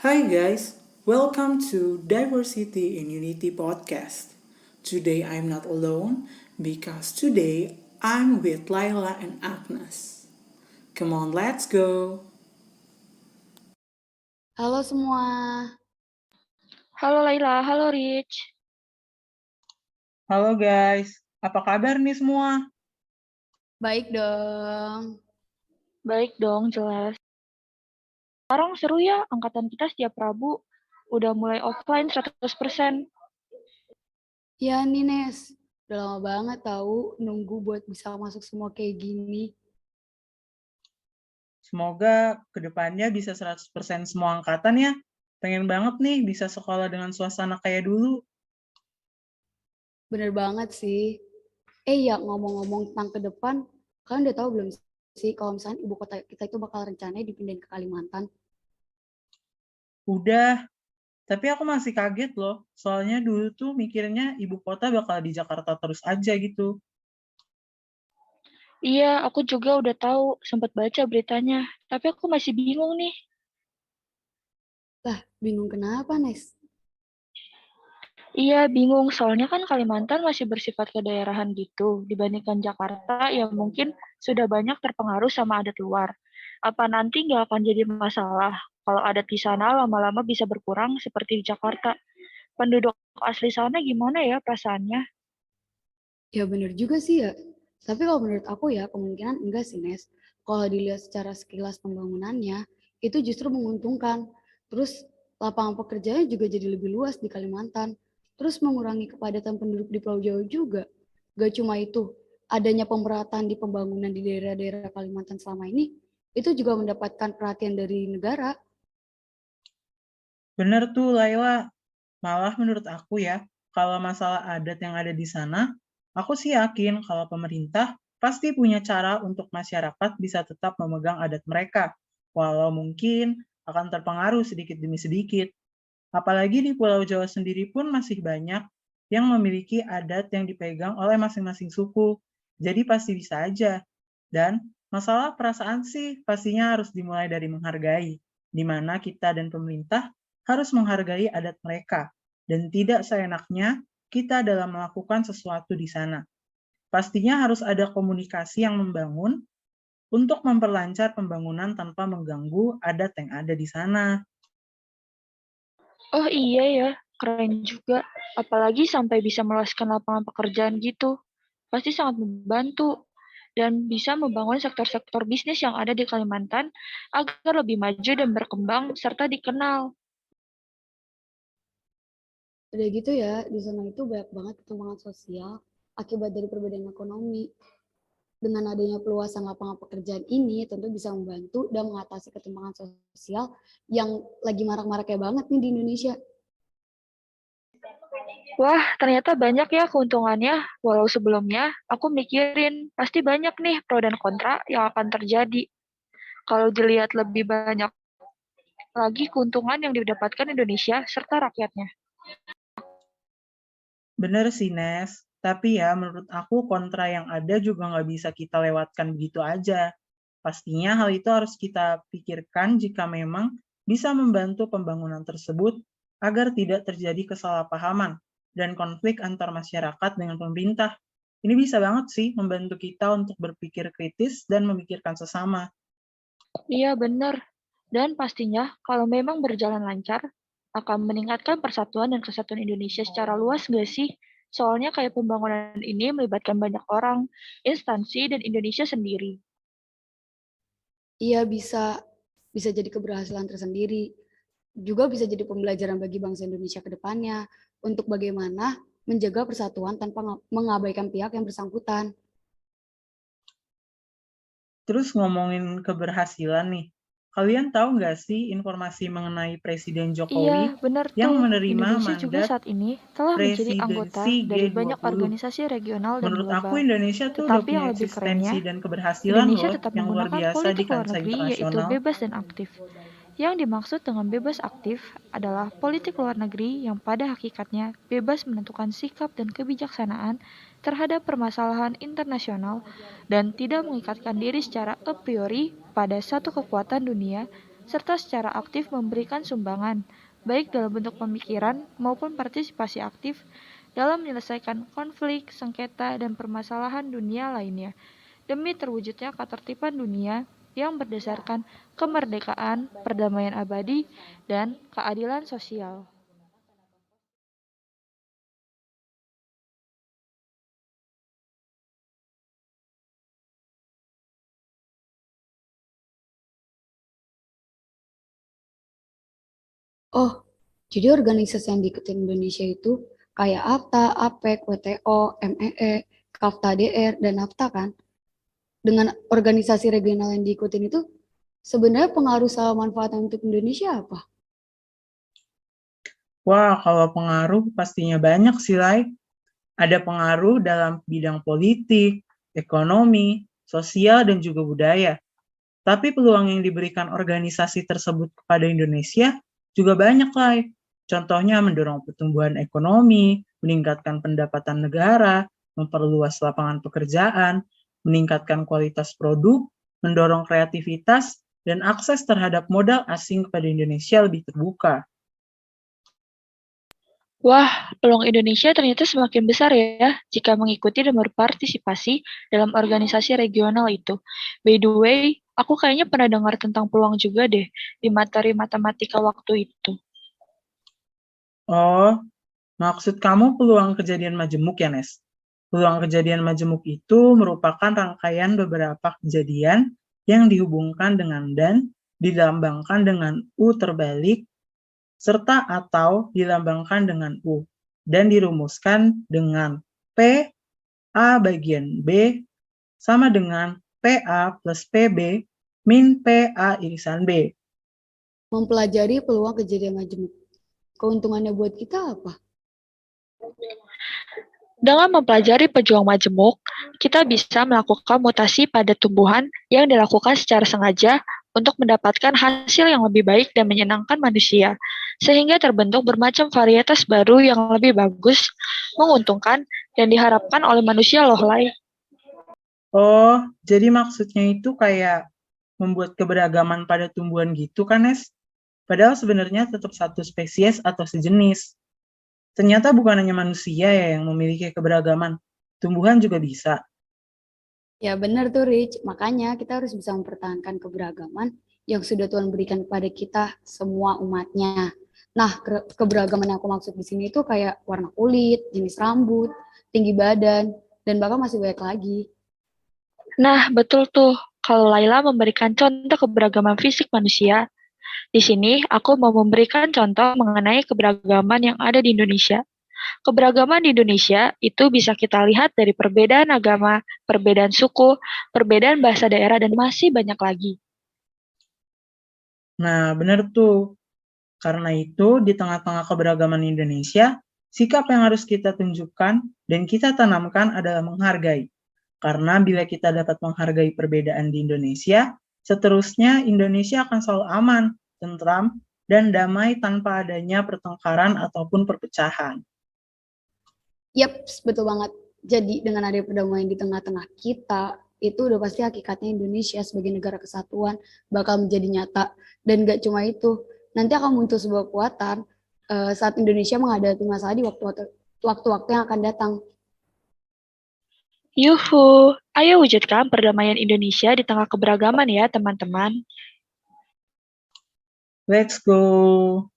Hi guys, welcome to Diversity in Unity podcast. Today I'm not alone because today I'm with Laila and Agnes. Come on, let's go. Halo semua. Halo Laila, halo Rich. Halo guys, apa kabar nih semua? Baik dong. Baik dong, jelas. Sekarang seru ya, angkatan kita setiap Rabu udah mulai offline 100%. Ya nih Nes, udah lama banget tahu nunggu buat bisa masuk semua kayak gini. Semoga kedepannya bisa 100% semua angkatan ya. Pengen banget nih bisa sekolah dengan suasana kayak dulu. Bener banget sih. Ya ngomong-ngomong tentang ke depan, kalian udah tahu belum sih kalau misalnya ibu kota kita itu bakal rencananya dipindahin ke Kalimantan? Udah, tapi aku masih kaget loh. Soalnya dulu tuh mikirnya ibu kota bakal di Jakarta terus aja gitu. Iya, aku juga udah tahu, sempat baca beritanya. Tapi aku masih bingung nih. Lah, bingung kenapa Nes? Iya, bingung. Soalnya kan Kalimantan masih bersifat kedaerahan gitu. Dibandingkan Jakarta yang mungkin sudah banyak terpengaruh sama adat luar. Apa nanti nggak akan jadi masalah kalau adat di sana lama-lama bisa berkurang seperti di Jakarta? Penduduk asli sana gimana ya perasaannya? Ya bener juga sih ya. Tapi kalau menurut aku ya kemungkinan enggak sih Nes. Kalau dilihat secara sekilas pembangunannya, itu justru menguntungkan. Terus lapangan pekerjaannya juga jadi lebih luas di Kalimantan. Terus mengurangi kepadatan penduduk di Pulau Jawa juga. Gak cuma itu, adanya pemerataan di pembangunan di daerah-daerah Kalimantan selama ini, itu juga mendapatkan perhatian dari negara. Bener tuh Laila, malah menurut aku ya, kalau masalah adat yang ada di sana, aku sih yakin kalau pemerintah pasti punya cara untuk masyarakat bisa tetap memegang adat mereka, walau mungkin akan terpengaruh sedikit demi sedikit. Apalagi di Pulau Jawa sendiri pun masih banyak yang memiliki adat yang dipegang oleh masing-masing suku, jadi pasti bisa aja. Dan masalah perasaan sih pastinya harus dimulai dari menghargai, di mana kita dan pemerintah harus menghargai adat mereka, dan tidak seenaknya kita dalam melakukan sesuatu di sana. Pastinya harus ada komunikasi yang membangun untuk memperlancar pembangunan tanpa mengganggu adat yang ada di sana. Oh iya ya, keren juga. Apalagi sampai bisa meluaskan lapangan pekerjaan gitu. Pasti sangat membantu dan bisa membangun sektor-sektor bisnis yang ada di Kalimantan agar lebih maju dan berkembang serta dikenal. Udah gitu ya, di sana itu banyak banget perkembangan sosial akibat dari perbedaan ekonomi. Dengan adanya peluasan lapangan pekerjaan ini tentu bisa membantu dan mengatasi ketimpangan sosial yang lagi marak-maraknya banget nih di Indonesia. Wah, ternyata banyak ya keuntungannya. Walau sebelumnya aku mikirin pasti banyak nih pro dan kontra yang akan terjadi. Kalau dilihat lebih banyak lagi keuntungan yang didapatkan Indonesia serta rakyatnya. Bener sih, Nes. Tapi ya, menurut aku kontra yang ada juga nggak bisa kita lewatkan begitu aja. Pastinya hal itu harus kita pikirkan jika memang bisa membantu pembangunan tersebut agar tidak terjadi kesalahpahaman dan konflik antar masyarakat dengan pemerintah. Ini bisa banget sih membantu kita untuk berpikir kritis dan memikirkan sesama. Iya, benar. Dan pastinya kalau memang berjalan lancar, akan meningkatkan persatuan dan kesatuan Indonesia secara luas nggak sih? Soalnya kayak pembangunan ini melibatkan banyak orang, instansi, dan Indonesia sendiri. Iya bisa bisa jadi keberhasilan tersendiri, juga bisa jadi pembelajaran bagi bangsa Indonesia ke depannya untuk bagaimana menjaga persatuan tanpa mengabaikan pihak yang bersangkutan. Terus ngomongin keberhasilan nih, kalian tahu nggak sih informasi mengenai Presiden Jokowi Iya, benar yang tuh. menerima Indonesia juga mandat saat ini telah menjadi anggota presidensi dari banyak G20? organisasi regional dan Menurut aku global. Indonesia tuh udah Tetapi punya yang lebih eksistensi kerennya, dan keberhasilan Indonesia loh tetap yang luar menggunakan biasa di politik luar kancah negeri yaitu internasional. bebas dan aktif. Yang dimaksud dengan bebas aktif adalah politik luar negeri yang pada hakikatnya bebas menentukan sikap dan kebijaksanaan terhadap permasalahan internasional dan tidak mengikatkan diri secara a priori pada satu kekuatan dunia serta secara aktif memberikan sumbangan, baik dalam bentuk pemikiran maupun partisipasi aktif dalam menyelesaikan konflik, sengketa, dan permasalahan dunia lainnya, demi terwujudnya ketertiban dunia yang berdasarkan kemerdekaan, perdamaian abadi, dan keadilan sosial. Oh, jadi organisasi yang diikutin Indonesia itu kayak AFTA, APEC, WTO, MEE, KAFTA DR, dan NAFTA kan? Dengan organisasi regional yang diikutin itu, sebenarnya pengaruh sama manfaatnya untuk Indonesia apa? Wah, kalau pengaruh pastinya banyak sih, Lai. Ada pengaruh dalam bidang politik, ekonomi, sosial, dan juga budaya. Tapi peluang yang diberikan organisasi tersebut kepada Indonesia juga banyak, Lai. Contohnya mendorong pertumbuhan ekonomi, meningkatkan pendapatan negara, memperluas lapangan pekerjaan, meningkatkan kualitas produk, mendorong kreativitas, dan akses terhadap modal asing kepada Indonesia lebih terbuka. Wah, peluang Indonesia ternyata semakin besar ya jika mengikuti dan berpartisipasi dalam organisasi regional itu. By the way, aku kayaknya pernah dengar tentang peluang juga deh di materi matematika waktu itu. Oh, maksud kamu peluang kejadian majemuk ya, Nes? Peluang kejadian majemuk itu merupakan rangkaian beberapa kejadian yang dihubungkan dengan dan, dilambangkan dengan U terbalik, serta atau dilambangkan dengan U, dan dirumuskan dengan P A bagian B sama dengan PA plus PB min PA irisan B. Mempelajari peluang kejadian majemuk. Keuntungannya buat kita apa? Dengan mempelajari pejuang majemuk, kita bisa melakukan mutasi pada tumbuhan yang dilakukan secara sengaja untuk mendapatkan hasil yang lebih baik dan menyenangkan manusia, sehingga terbentuk bermacam varietas baru yang lebih bagus, menguntungkan, dan diharapkan oleh manusia loh, Lai. Oh, jadi maksudnya itu kayak membuat keberagaman pada tumbuhan gitu kan, Nes? Padahal sebenarnya tetap satu spesies atau sejenis. Ternyata bukan hanya manusia ya yang memiliki keberagaman, tumbuhan juga bisa. Ya benar tuh Rich, makanya kita harus bisa mempertahankan keberagaman yang sudah Tuhan berikan kepada kita semua umatnya. Nah, keberagaman yang aku maksud di sini itu kayak warna kulit, jenis rambut, tinggi badan, dan bahkan masih banyak lagi. Nah, betul tuh. Kalau Laila memberikan contoh keberagaman fisik manusia, di sini aku mau memberikan contoh mengenai keberagaman yang ada di Indonesia. Keberagaman di Indonesia itu bisa kita lihat dari perbedaan agama, perbedaan suku, perbedaan bahasa daerah, dan masih banyak lagi. Nah, benar tuh. Karena itu, di tengah-tengah keberagaman Indonesia, sikap yang harus kita tunjukkan dan kita tanamkan adalah menghargai. Karena bila kita dapat menghargai perbedaan di Indonesia, seterusnya Indonesia akan selalu aman, tentram, dan damai tanpa adanya pertengkaran ataupun perpecahan. Yap, betul banget. Jadi dengan adanya perdamaian di tengah-tengah kita, itu udah pasti hakikatnya Indonesia sebagai negara kesatuan bakal menjadi nyata. Dan gak cuma itu, nanti akan muncul sebuah kekuatan saat Indonesia menghadapi masalah di waktu-waktu yang akan datang. Yuhu, ayo wujudkan perdamaian Indonesia di tengah keberagaman ya teman-teman. Let's go!